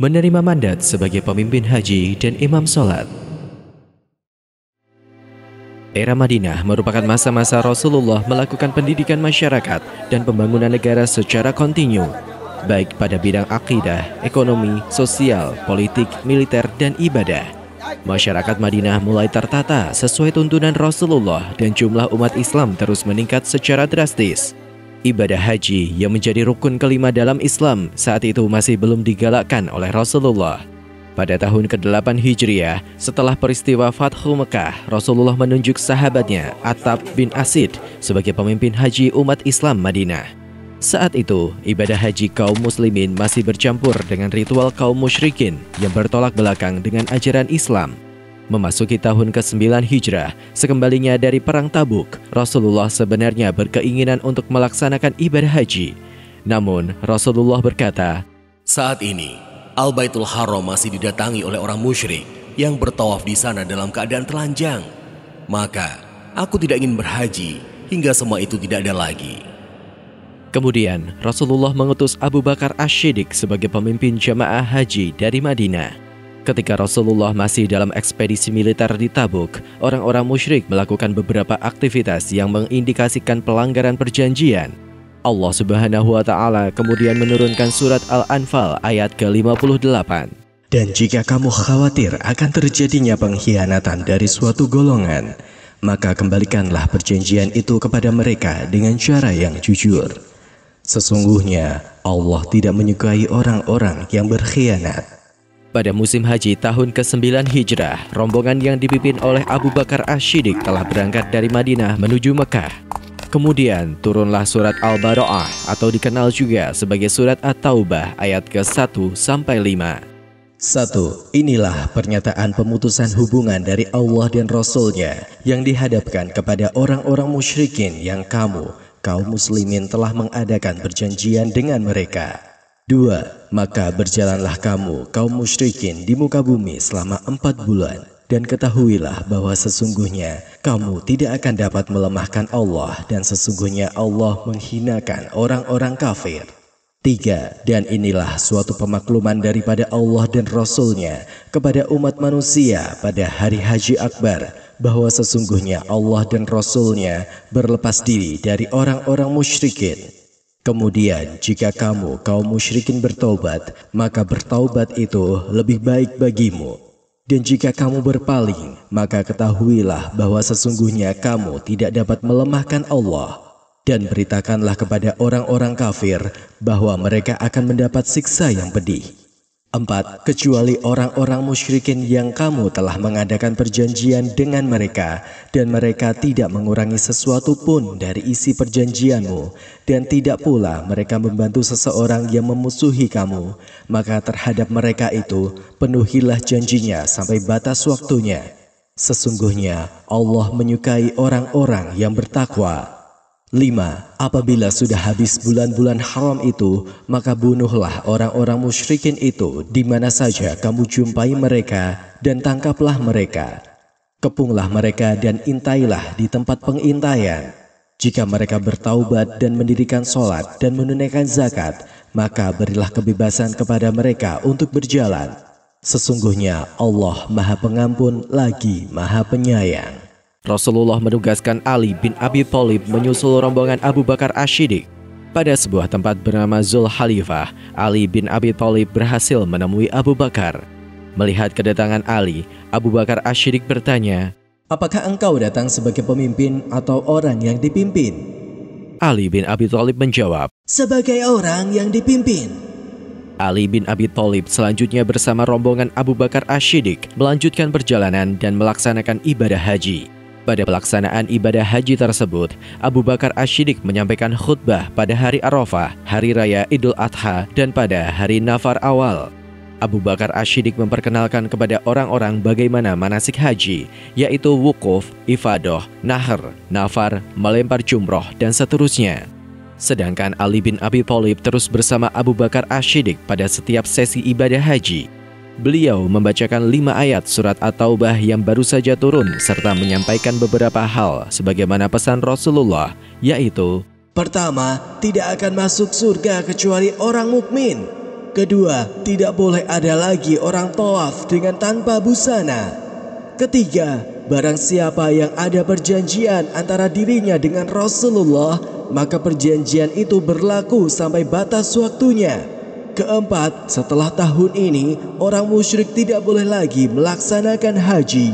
menerima mandat sebagai pemimpin haji dan imam sholat. Era Madinah merupakan masa-masa Rasulullah melakukan pendidikan masyarakat dan pembangunan negara secara kontinu, baik pada bidang akidah, ekonomi, sosial, politik, militer, dan ibadah. Masyarakat Madinah mulai tertata sesuai tuntunan Rasulullah dan jumlah umat Islam terus meningkat secara drastis. Ibadah haji yang menjadi rukun kelima dalam Islam saat itu masih belum digalakkan oleh Rasulullah. Pada tahun ke-8 Hijriah, setelah peristiwa Fathu Mekah, Rasulullah menunjuk sahabatnya Attab bin Asid sebagai pemimpin haji umat Islam Madinah. Saat itu, ibadah haji kaum muslimin masih bercampur dengan ritual kaum musyrikin yang bertolak belakang dengan ajaran Islam. Memasuki tahun ke-9 Hijrah, sekembalinya dari Perang Tabuk, Rasulullah sebenarnya berkeinginan untuk melaksanakan ibadah haji. Namun, Rasulullah berkata, "Saat ini, Al-Baitul Haram masih didatangi oleh orang musyrik yang bertawaf di sana dalam keadaan telanjang. Maka, aku tidak ingin berhaji hingga semua itu tidak ada lagi." Kemudian, Rasulullah mengutus Abu Bakar Ash-Shiddiq sebagai pemimpin jamaah haji dari Madinah. Ketika Rasulullah masih dalam ekspedisi militer di Tabuk, orang-orang musyrik melakukan beberapa aktivitas yang mengindikasikan pelanggaran perjanjian. Allah Subhanahu wa Ta'ala kemudian menurunkan surat Al-Anfal ayat ke-58. Dan jika kamu khawatir akan terjadinya pengkhianatan dari suatu golongan, maka kembalikanlah perjanjian itu kepada mereka dengan cara yang jujur. Sesungguhnya Allah tidak menyukai orang-orang yang berkhianat. Pada musim haji tahun ke-9 Hijrah, rombongan yang dipimpin oleh Abu Bakar Ash-Shiddiq telah berangkat dari Madinah menuju Mekah. Kemudian turunlah surat Al-Bara'ah atau dikenal juga sebagai surat At-Taubah ayat ke-1 sampai 5. 1. Inilah pernyataan pemutusan hubungan dari Allah dan Rasul-Nya yang dihadapkan kepada orang-orang musyrikin yang kaum muslimin telah mengadakan perjanjian dengan mereka. 2. Maka berjalanlah kamu, kaum musyrikin, di muka bumi selama 4 bulan. Dan ketahuilah bahwa sesungguhnya kamu tidak akan dapat melemahkan Allah, dan sesungguhnya Allah menghinakan orang-orang kafir. 3. Dan inilah suatu pemakluman daripada Allah dan Rasul-Nya kepada umat manusia pada hari Haji Akbar, bahwa sesungguhnya Allah dan Rasul-Nya berlepas diri dari orang-orang musyrikin. Kemudian jika kamu kaum musyrikin bertaubat, maka bertaubat itu lebih baik bagimu. Dan jika kamu berpaling, maka ketahuilah bahwa sesungguhnya kamu tidak dapat melemahkan Allah. Dan beritakanlah kepada orang-orang kafir bahwa mereka akan mendapat siksa yang pedih. 4. Kecuali orang-orang musyrikin yang kamu telah mengadakan perjanjian dengan mereka, dan mereka tidak mengurangi sesuatu pun dari isi perjanjianmu, dan tidak pula mereka membantu seseorang yang memusuhi kamu, maka terhadap mereka itu penuhilah janjinya sampai batas waktunya. Sesungguhnya Allah menyukai orang-orang yang bertakwa. 5. Apabila sudah habis bulan-bulan haram itu, maka bunuhlah orang-orang musyrikin itu di mana saja kamu jumpai mereka, dan tangkaplah mereka. Kepunglah mereka dan intailah di tempat pengintaian. Jika mereka bertaubat dan mendirikan sholat dan menunaikan zakat, maka berilah kebebasan kepada mereka untuk berjalan. Sesungguhnya Allah Maha Pengampun lagi Maha Penyayang. Rasulullah menugaskan Ali bin Abi Thalib menyusul rombongan Abu Bakar Ash-Shiddiq. Pada sebuah tempat bernama Zul Halifah, Ali bin Abi Thalib berhasil menemui Abu Bakar. Melihat kedatangan Ali, Abu Bakar Ash-Shiddiq bertanya, "Apakah engkau datang sebagai pemimpin atau orang yang dipimpin?" Ali bin Abi Thalib menjawab, "Sebagai orang yang dipimpin." Ali bin Abi Thalib selanjutnya bersama rombongan Abu Bakar Ash-Shiddiq melanjutkan perjalanan dan melaksanakan ibadah haji. Pada pelaksanaan ibadah haji tersebut, Abu Bakar Ash-Shiddiq menyampaikan khutbah pada hari Arafah, hari raya Idul Adha, dan pada hari Nafar awal. Abu Bakar Ash-Shiddiq memperkenalkan kepada orang-orang bagaimana manasik haji, yaitu wukuf, ifadah, nahr, nafar, melempar jumroh, dan seterusnya. Sedangkan Ali bin Abi Thalib terus bersama Abu Bakar Ash-Shiddiq pada setiap sesi ibadah haji. Beliau membacakan 5 ayat surat At-Taubah yang baru saja turun serta menyampaikan beberapa hal sebagaimana pesan Rasulullah, yaitu: Pertama, tidak akan masuk surga kecuali orang mukmin. Kedua, tidak boleh ada lagi orang tawaf dengan tanpa busana. Ketiga, barang siapa yang ada perjanjian antara dirinya dengan Rasulullah, maka perjanjian itu berlaku sampai batas waktunya. Keempat, setelah tahun ini, orang musyrik tidak boleh lagi melaksanakan haji.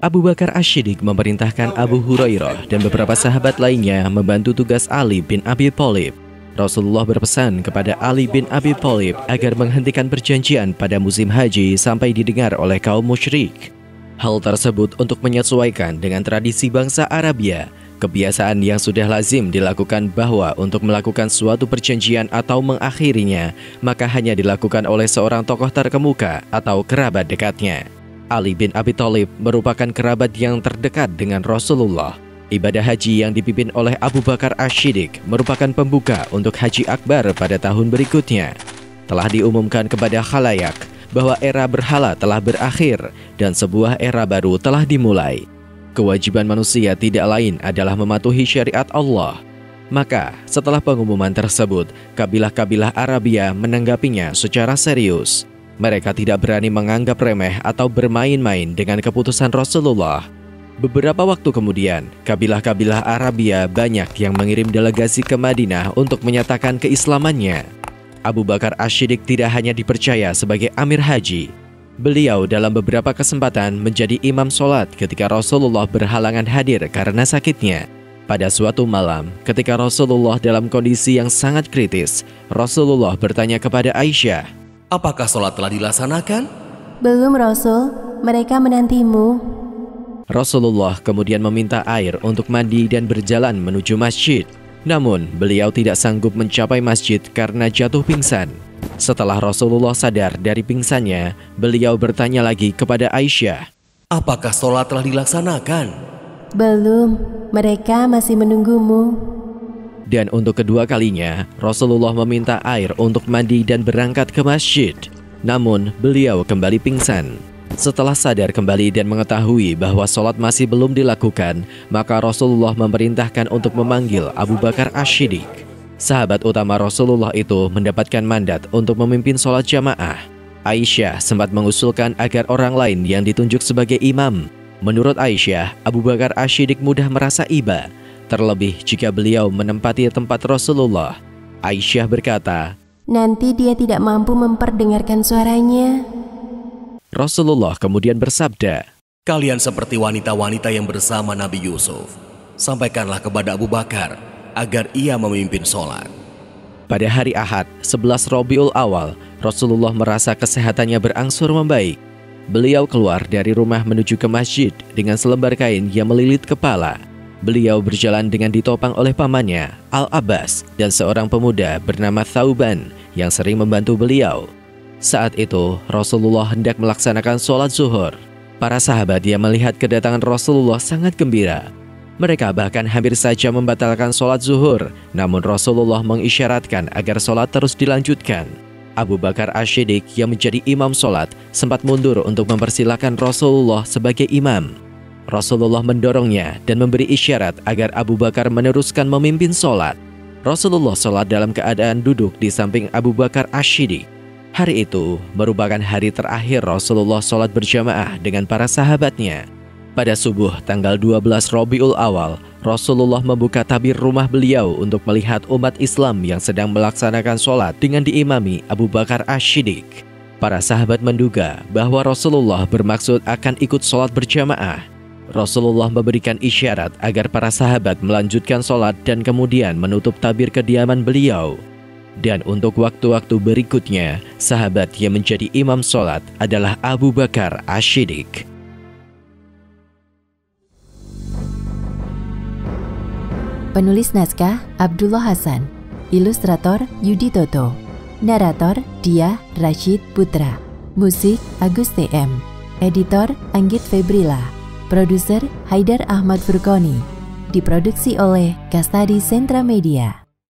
Abu Bakar Asy-Syiddiq memerintahkan Abu Hurairah dan beberapa sahabat lainnya membantu tugas Ali bin Abi Thalib. Rasulullah berpesan kepada Ali bin Abi Thalib agar menghentikan perjanjian pada musim haji sampai didengar oleh kaum musyrik. Hal tersebut untuk menyesuaikan dengan tradisi bangsa Arabia, kebiasaan yang sudah lazim dilakukan bahwa untuk melakukan suatu perjanjian atau mengakhirinya, maka hanya dilakukan oleh seorang tokoh terkemuka atau kerabat dekatnya. Ali bin Abi Thalib merupakan kerabat yang terdekat dengan Rasulullah. Ibadah haji yang dipimpin oleh Abu Bakar Asy-Syiddiq merupakan pembuka untuk Haji Akbar pada tahun berikutnya. Telah diumumkan kepada khalayak bahwa era berhala telah berakhir dan sebuah era baru telah dimulai. Kewajiban manusia tidak lain adalah mematuhi syariat Allah. Maka, setelah pengumuman tersebut, kabilah-kabilah Arabia menanggapinya secara serius. Mereka tidak berani menganggap remeh atau bermain-main dengan keputusan Rasulullah. Beberapa waktu kemudian, kabilah-kabilah Arabia banyak yang mengirim delegasi ke Madinah untuk menyatakan keislamannya. Abu Bakar Asy-Syiddiq tidak hanya dipercaya sebagai amir haji. Beliau dalam beberapa kesempatan menjadi imam sholat ketika Rasulullah berhalangan hadir karena sakitnya. Pada suatu malam, ketika Rasulullah dalam kondisi yang sangat kritis, Rasulullah bertanya kepada Aisyah, "Apakah sholat telah dilaksanakan?" "Belum, Rasul. Mereka menantimu." Rasulullah kemudian meminta air untuk mandi dan berjalan menuju masjid. Namun, beliau tidak sanggup mencapai masjid karena jatuh pingsan. Setelah Rasulullah sadar dari pingsannya, beliau bertanya lagi kepada Aisyah, "Apakah sholat telah dilaksanakan?" "Belum, mereka masih menunggumu." Dan untuk kedua kalinya, Rasulullah meminta air untuk mandi dan berangkat ke masjid. Namun, beliau kembali pingsan. Setelah sadar kembali dan mengetahui bahwa sholat masih belum dilakukan, maka Rasulullah memerintahkan untuk memanggil Abu Bakar Asy-Syiddiq. Sahabat utama Rasulullah itu mendapatkan mandat untuk memimpin sholat jamaah. Aisyah sempat mengusulkan agar orang lain yang ditunjuk sebagai imam. Menurut Aisyah, Abu Bakar Asy-Syiddiq mudah merasa iba, terlebih jika beliau menempati tempat Rasulullah. Aisyah berkata, "Nanti dia tidak mampu memperdengarkan suaranya." Rasulullah kemudian bersabda, "Kalian seperti wanita-wanita yang bersama Nabi Yusuf. Sampaikanlah kepada Abu Bakar agar ia memimpin sholat." Pada hari Ahad, 11 Rabiul Awal, Rasulullah merasa kesehatannya berangsur membaik. Beliau keluar dari rumah menuju ke masjid dengan selembar kain yang melilit kepala. Beliau berjalan dengan ditopang oleh pamannya, Al-Abbas, dan seorang pemuda bernama Thauban yang sering membantu beliau. Saat itu, Rasulullah hendak melaksanakan sholat zuhur. Para sahabat yang melihat kedatangan Rasulullah sangat gembira. Mereka bahkan hampir saja membatalkan sholat zuhur, namun Rasulullah mengisyaratkan agar sholat terus dilanjutkan. Abu Bakar Asy-Syiddiq yang menjadi imam sholat sempat mundur untuk mempersilahkan Rasulullah sebagai imam. Rasulullah mendorongnya dan memberi isyarat agar Abu Bakar meneruskan memimpin sholat. Rasulullah sholat dalam keadaan duduk di samping Abu Bakar Asy-Syiddiq. Hari itu merupakan hari terakhir Rasulullah sholat berjamaah dengan para sahabatnya. Pada subuh tanggal 12 Rabiul Awal, Rasulullah membuka tabir rumah beliau untuk melihat umat Islam yang sedang melaksanakan sholat dengan diimami Abu Bakar Asy-Syiddiq. Para sahabat menduga bahwa Rasulullah bermaksud akan ikut sholat berjamaah. Rasulullah memberikan isyarat agar para sahabat melanjutkan sholat dan kemudian menutup tabir kediaman beliau. Dan untuk waktu-waktu berikutnya, sahabat yang menjadi imam sholat adalah Abu Bakar Asy-Syiddiq. Penulis naskah Abdullah Hasan, ilustrator Yudi Toto, narator Dia Rashid Putra, musik Agus TM, editor Anggit Febrila, produser Haidar Ahmad Furqoni, diproduksi oleh Kastadi Sentra Media.